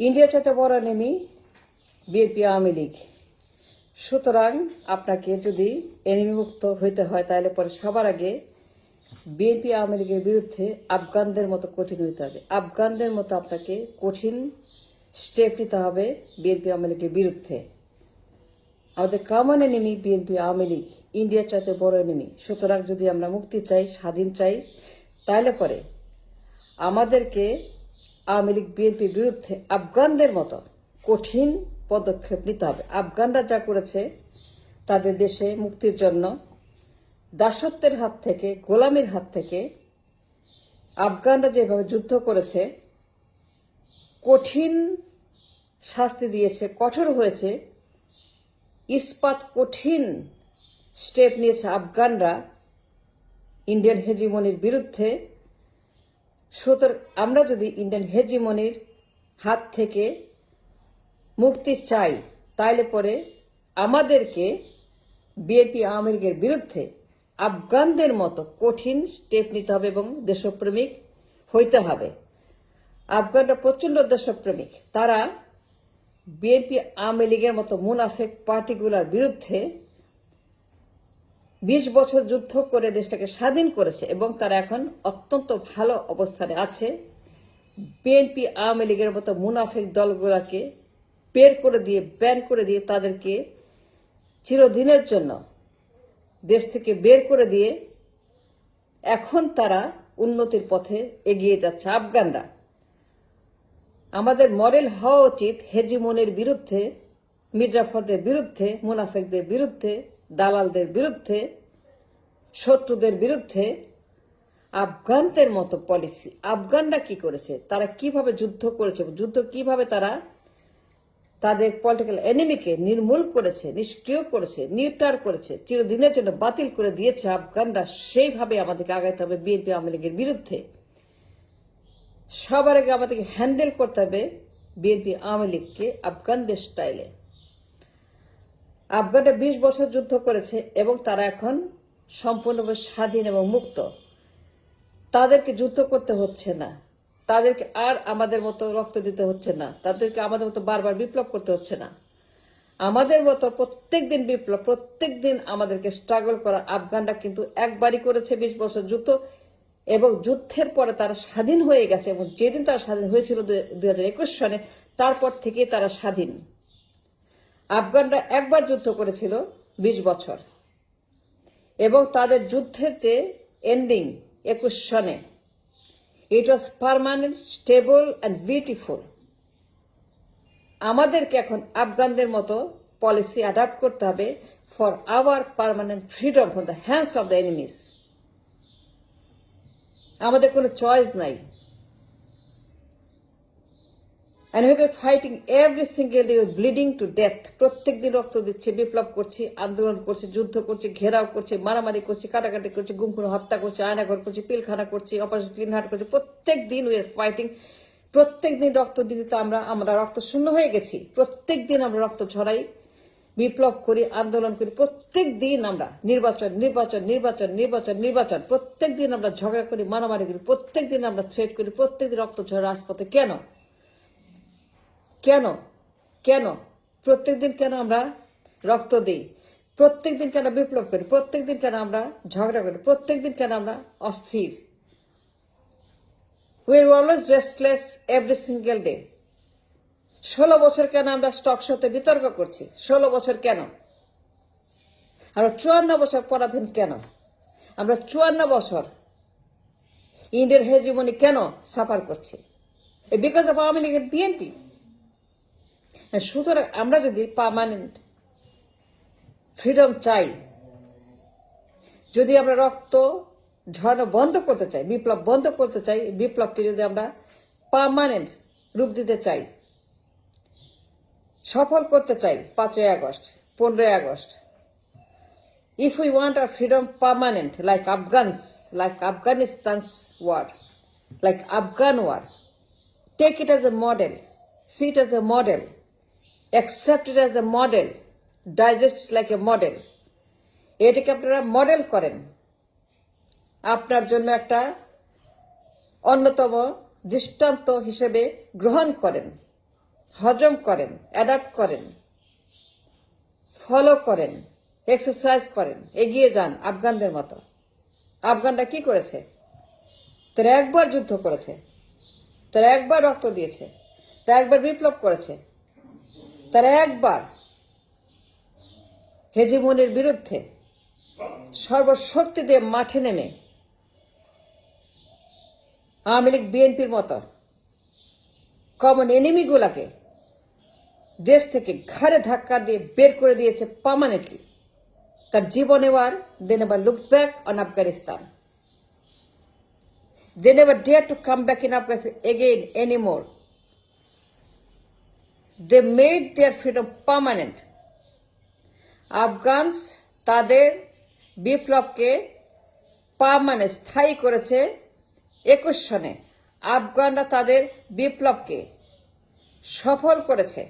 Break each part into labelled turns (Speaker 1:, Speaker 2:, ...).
Speaker 1: ইন্ডিয়ার চাইতে বড় এনিমি বিএনপি আওয়ামী লীগ। সুতরাং আপনাকে যদি এনিমি মুক্ত হইতে হয় তাহলে পরে সবার আগে বিএনপি আওয়ামী লীগের বিরুদ্ধে আফগানদের মতো কঠিন হইতে হবে। আফগানদের মতো আপনাকে কঠিন স্টেপ নিতে হবে বিএনপি আওয়ামী লীগের বিরুদ্ধে। আমাদের common enemy BNP Awami League, ইন্ডিয়ার চাইতে বড় এনিমি। সুতরাং যদি আমরা মুক্তি চাই, স্বাধীন চাই, তাহলে পরে আমাদেরকে আওয়ামী লীগ বিএনপির বিরুদ্ধে আফগানদের মতো কঠিন পদক্ষেপ নিতে হবে। আফগানরা যা করেছে তাদের দেশে মুক্তির জন্য, দাসত্বের হাত থেকে, গোলামির হাত থেকে আফগানরা যেভাবে যুদ্ধ করেছে, কঠিন শাস্তি দিয়েছে, কঠোর হয়েছে, ইস্পাত কঠিন স্টেপ নিয়েছে আফগানরা ইন্ডিয়ান হেজিমনির বিরুদ্ধে। সুতরাং আমরা যদি ইন্ডিয়ান হেজিমনির হাত থেকে মুক্তি চাই তাইলে পরে আমাদেরকে বিএনপি আওয়ামী লীগের বিরুদ্ধে আফগানদের মতো কঠিন স্টেপ নিতে হবে এবং দেশপ্রেমিক হইতে হবে। আফগানরা প্রচণ্ড দেশপ্রেমিক। তারা বিএনপি আওয়ামী লীগের মতো মুনাফেক পার্টিগুলোর বিরুদ্ধে ২০ বছর যুদ্ধ করে দেশটাকে স্বাধীন করেছে এবং তারা এখন অত্যন্ত ভালো অবস্থানে আছে। বিএনপি আওয়ামী লীগের মতো মুনাফেক দলগুলোকে বের করে দিয়ে, ব্যান করে দিয়ে, তাদেরকে চিরদিনের জন্য দেশ থেকে বের করে দিয়ে এখন তারা উন্নতির পথে এগিয়ে যাচ্ছে আফগানরা। আমাদের মডেল হওয়া উচিত হেজিমনির বিরুদ্ধে, মির্জাফরদের বিরুদ্ধে, মুনাফেকদের বিরুদ্ধে, দালালদের বিরুদ্ধে, শত্রুদের বিরুদ্ধে আফগানদের মতো পলিসি। আফগানরা কি করেছে, তারা কিভাবে যুদ্ধ করেছে, যুদ্ধ কিভাবে তারা তাদের পলিটিক্যাল এনিমিকে নির্মূল করেছে, নিষ্ক্রিয় করেছে, নিউট্রাল করেছে, চিরদিনের জন্য বাতিল করে দিয়েছে আফগানরা। সেইভাবে আমাদেরকে আগাইতে হবে বিএনপি আওয়ামী লীগের বিরুদ্ধে। সবার আগে আমাদেরকে হ্যান্ডেল করতে হবে বিএনপি আওয়ামী লীগকে আফগানদের স্টাইলে। আফগানরা ২০ বছর যুদ্ধ করেছে এবং তারা এখন সম্পূর্ণভাবে স্বাধীন এবং মুক্ত। তাদেরকে যুদ্ধ করতে হচ্ছে না, তাদেরকে আর আমাদের মতো রক্ত দিতে হচ্ছে না, তাদেরকে আমাদের মতো বারবার বিপ্লব করতে হচ্ছে না। আমাদের মতো প্রত্যেক দিন বিপ্লব, প্রত্যেক দিন আমাদেরকে স্ট্রাগল করা আফগানরা কিন্তু একবারই করেছে ২০ বছর যুদ্ধ এবং যুদ্ধের পরে তারা স্বাধীন হয়ে গেছে। এবং যেদিন তারা স্বাধীন হয়েছিল ২০২১ সনে, তারপর থেকে তারা স্বাধীন। আফগানরা একবার যুদ্ধ করেছিল ২০ বছর এবং তাদের যুদ্ধের যে এন্ডিং ২১ সনে, ইট ওয়াজ পার্মানেন্ট, স্টেবল অ্যান্ড বিউটিফুল। আমাদেরকে এখন আফগানদের মতো পলিসি অ্যাডাপ্ট করতে হবে for our permanent freedom from the hands of the enemies. আমাদের কোনো চয়েস নাই। And we were fighting every single day, bleeding to death. প্রত্যেক দিন রক্ত দিচ্ছে, বিপ্লব করছি, আন্দোলন করছি, যুদ্ধ করছি, ঘেরাও করছি, মারামারি করছি, কাটাকাটি করছি, গুম খুন হত্যা করছি, আয়নাঘর করছি, পিলখানা করছি, অপারেশন ক্লিন হার্ট করছি। প্রত্যেক দিন উই আর ফাইটিং। প্রত্যেক দিন রক্ত দিতে তো আমরা রক্ত শূন্য হয়ে গেছি। প্রত্যেক দিন আমরা রক্ত ছড়াই, বিপ্লব করি, আন্দোলন করি। প্রত্যেক দিন আমরা নির্বাচন নির্বাচন নির্বাচন নির্বাচন নির্বাচন, প্রত্যেক দিন আমরা ঝগড়া করি, মারামারি করি, প্রত্যেক দিন আমরা থ্রেট করি, প্রত্যেক দিন রক্ত ঝরা রাজপথে। কেন কেন কেন প্রত্যেকদিন কেন আমরা রক্ত দিই? প্রত্যেকদিন কেন বিপ্লব করি? প্রত্যেকদিন কেন আমরা ঝগড়া করি? প্রত্যেকদিন কেন আমরা অস্থির? We are always restless every single day. 16 বছর কেন আমরা স্টক শোতে বিতর্ক করছি? 16 বছর কেন? আমরা 54 বছর পরাধীন কেন? আমরা 54 বছর ইন্ডিয়ান হেজিমনি কেন সাফার করছি? বিকজ অফ আওয়ামী লীগের বিএনপি। সুতরাং আমরা যদি পার্মানেন্ট ফ্রিডম চাই, যদি আমরা রক্ত ঝরানো বন্ধ করতে চাই, বিপ্লব বন্ধ করতে চাই, বিপ্লবকে যদি আমরা পার্মানেন্ট রূপ দিতে চাই, সফল করতে চাই 5ই আগস্ট, 15ই August, if we want our freedom permanent, like Afghanistan's war, like Afghan war, take it as a model, see it as a model, accept it as a model, digest it like a model. এটাকে আপনারা model করেন, আপনার জন্য একটা অন্যতম দৃষ্টান্ত হিসেবে গ্রহণ করেন। হজম করেন, অ্যাডাপ্ট করেন, ফলো করেন, এক্সারসাইজ করেন, এগিয়ে যান আফগানদের মতো। আফগানরা কি করেছে? তারা একবার যুদ্ধ করেছে, তারা একবার রক্ত দিয়েছে, তারা একবার বিপ্লব করেছে, তারা একবার হেজিমনির বিরুদ্ধে সর্বশক্তি দিয়ে মাঠে নেমে আওয়ামী লীগ বিএনপির মতো কমন এনিমিগুলাকে দেশ থেকে ঘাড়ে ধাক্কা দিয়ে বের করে দিয়েছে পার্মানেন্টলি। তার জীবন এবার they never looked back on Afghanistan. They never dared to come back in Afghanistan again anymore. They made their freedom permanent. আফগানস তাদের বিপ্লবকে পার্মানেন্ট স্থায়ী করেছে 21 সনে। আফগানরা তাদের বিপ্লবকে সফল করেছে।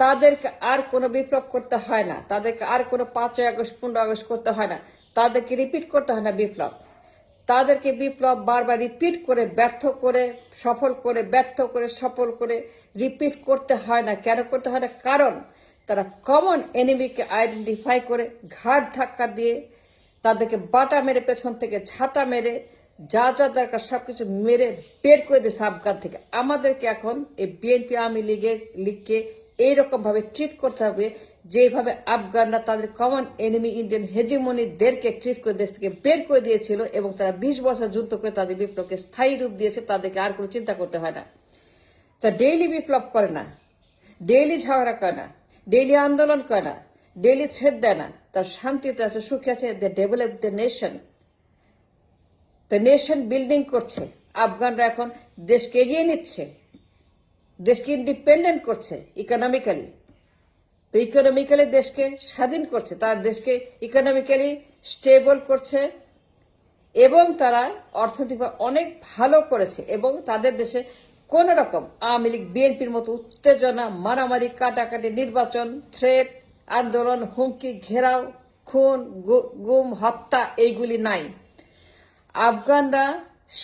Speaker 1: তাদেরকে আর কোনো বিপ্লব করতে হয় না, তাদেরকে আর কোনো 5ই আগস্ট 15 আগস্ট করতে হয় না, তাদেরকে রিপিট করতে হয় না বিপ্লব। তাদেরকে বিপ্লব বারবার রিপিট করে ব্যর্থ করে সফল করে ব্যর্থ করে সফল করে রিপিট করতে হয় না। কেন করতে হয় না? কারণ তারা কমন এনিমিকে আইডেন্টিফাই করে ঘাট ধাক্কা দিয়ে তাদেরকে বাটা মেরে পেছন থেকে ঝাঁটা মেরে যা যা দরকার সবকিছু মেরে বের করে দিয়েছে আফগান থেকে। আমাদেরকে এখন এই বিএনপি আওয়ামী লীগকে এইরকম ভাবে ট্রিট করতে হবে যেভাবে আফগানরা তাদের কমন এনিমি ইন্ডিয়ান হেজিমনিদেরকে ট্রিট করে দেশ থেকে বের করে দিয়েছিল এবং তারা 20 বছর যুদ্ধ করে তাদের বিপ্লবকে স্থায়ী রূপ দিয়েছে। তাদেরকে আর কোনো চিন্তা করতে হয় না। তা ডেইলি বিপ্লব করে না, ডেইলি ঝগড়া করে না, ডেইলি আন্দোলন করে না, ডেইলি থ্রেট দেয় না। তার শান্তিতে আছে, সুখে আছে। They develop the nation, the nation building করছে। আফগানরা এখন দেশকে এগিয়ে নিচ্ছে, দেশকে ইন্ডিপেন্ডেন্ট করছে ইকোনমিক্যালি। তো ইকোনমিক্যালি দেশকে স্বাধীন করছে, তার দেশকে ইকোনমিক্যালি স্টেবল করছে এবং তারা অর্থনৈতিকভাবে অনেক ভালো করেছে এবং তাদের দেশে কোন রকম আওয়ামী লীগ বিএনপির মতো উত্তেজনা, মারামারি, কাটাকাটি, নির্বাচন, থ্রেট, আন্দোলন, হুমকি, ঘেরাও, খুন, গুম, হত্যা এইগুলি নাই। আফগানরা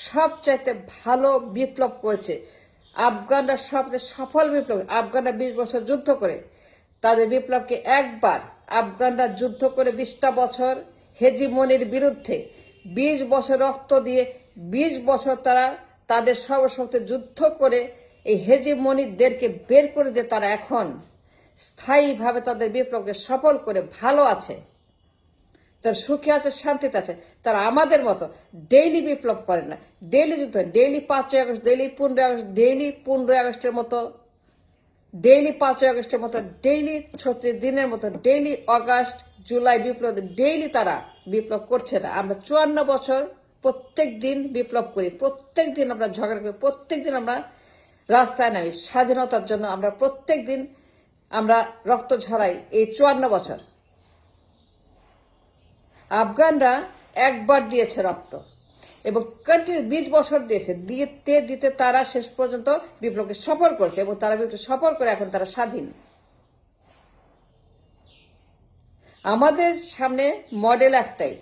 Speaker 1: সবচাইতে ভালো বিপ্লব করেছে, আফগানরা সবচেয়ে সফল বিপ্লব। আফগানরা 20 বছর যুদ্ধ করে তাদের বিপ্লবকে একবার আফগানরা যুদ্ধ করে 20টা বছর হেজিমনির বিরুদ্ধে 20 বছর রক্ত দিয়ে 20 বছর তারা তাদের সর্বশক্তি যুদ্ধ করে এই হেজিমনিদেরকে বের করে দিয়ে তারা এখন স্থায়ীভাবে তাদের বিপ্লবকে সফল করে ভালো আছে, তার সুখে আছে, শান্তিতে আছে। তারা আমাদের মতো ডেইলি বিপ্লব করে না, ডেইলি যুদ্ধ, ডেইলি 5ই আগস্ট, ডেইলি 15 আগস্ট, ডেইলি 15 আগস্টের মতো, ডেইলি 5ই আগস্টের মতো, ডেইলি 36 দিনের মতো, ডেইলি আগস্ট জুলাই বিপ্লব, ডেইলি তারা বিপ্লব করছে না। আমরা 54 বছর প্রত্যেক দিন বিপ্লব করি, প্রত্যেক দিন আমরা ঝগড়া করি, প্রত্যেক দিন আমরা রাস্তায় নামি স্বাধীনতার জন্য। আমরা প্রত্যেক দিন আমরা রক্ত ঝরাই এই 54 বছর। আফগানরা একবার দিয়েছে রক্ত এবং কন্টিনিউ 20 বছর দিয়েছে, দিতে দিতে তারা শেষ পর্যন্ত বিপ্লবকে সফল করেছে এবং তারা বিপ্লব সফল করে এখন তারা স্বাধীন। আমাদের সামনে মডেল একটাই,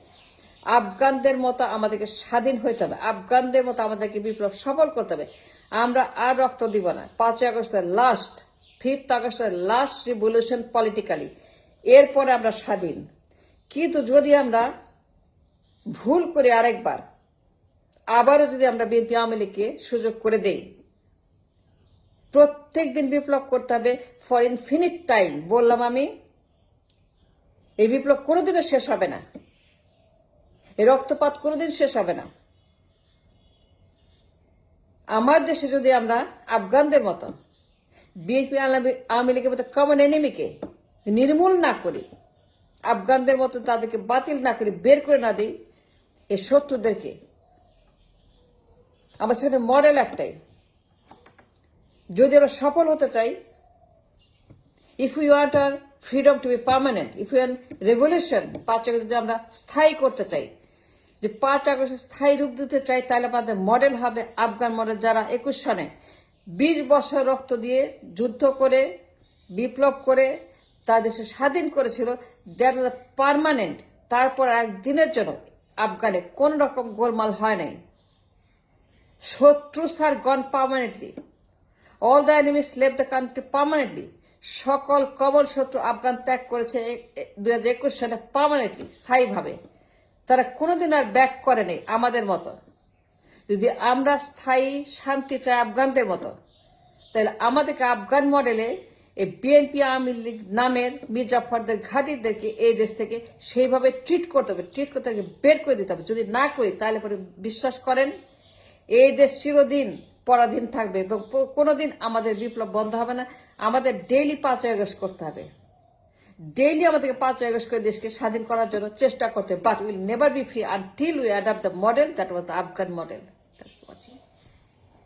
Speaker 1: আফগানদের মতো আমাদেরকে স্বাধীন হইতে হবে, আফগানদের মতো আমাদেরকে বিপ্লব সফল করতে হবে। আমরা আর রক্ত দিব না। 5ই আগস্টের লাস্ট, 5th আগস্টের লাস্ট রিভলিউশন পলিটিক্যালি, এরপরে আমরা স্বাধীন। কিন্তু যদি আমরা ভুল করি আরেকবার, আবারও যদি আমরা বিএনপি আওয়ামী লীগকে সুযোগ করে দেই, প্রত্যেক দিন বিপ্লব করতে হবে ফর ইনফিনিট টাইম। বললাম আমি, এই বিপ্লব কোনোদিনও শেষ হবে না, এই রক্তপাত কোনোদিন শেষ হবে না। আমার দেশে যদি আমরা আফগানদের মতো বিএনপি আওয়ামী লীগের মতো কমন এনিমিকে নির্মূল না করি, আফগানদের মতো তাদেরকে বাতিল না করি, বের করে না দিই এই শত্রুদেরকে, আমার সামনে মডেল একটাই। যদি আমরা সফল হতে চাই, if you want our freedom to be permanent, if you want revolution, 5 আগস্ট যদি আমরা স্থায়ী করতে চাই, যে 5 আগস্ট স্থায়ী রূপ দিতে চাই, তাহলে আমাদের মডেল হবে আফগান মডেল, যারা 21 সনে 20 বছর রক্ত দিয়ে যুদ্ধ করে বিপ্লব করে তার দেশে স্বাধীন করেছিল। That was permanent. তারপর একদিনের জন্য আফগানে কোন রকম গোলমাল হয় নাই। শত্রু sir gone permanently. All the enemies leave the country permanently. সকল কমল শত্রু আফগান ত্যাগ করেছে 2021 সালে পার্মানেন্টলি, স্থায়ীভাবে। তারা কোনোদিন আর ব্যাক করেনি আমাদের মতো। যদি আমরা স্থায়ী শান্তি চাই আফগানদের মতো, তাহলে আমাদেরকে আফগান মডেলে এই বিএনপি আওয়ামী লীগ নামের মির্জাফরদের ঘাঁটিদেরকে এই দেশ থেকে সেইভাবে ট্রিট করতে হবে, বের করে দিতে হবে। যদি না করি তাহলে পরে বিশ্বাস করেন এই দেশ চিরদিন পরাধীন থাকবে এবং কোনোদিন আমাদের বিপ্লব বন্ধ হবে না। আমাদের ডেইলি 5 আগস্ট করতে হবে, ডেইলি আমাদেরকে 5 আগস্ট করে দেশকে স্বাধীন করার জন্য চেষ্টা করতে, but will never be free until we adapt the model that was the Afghan model.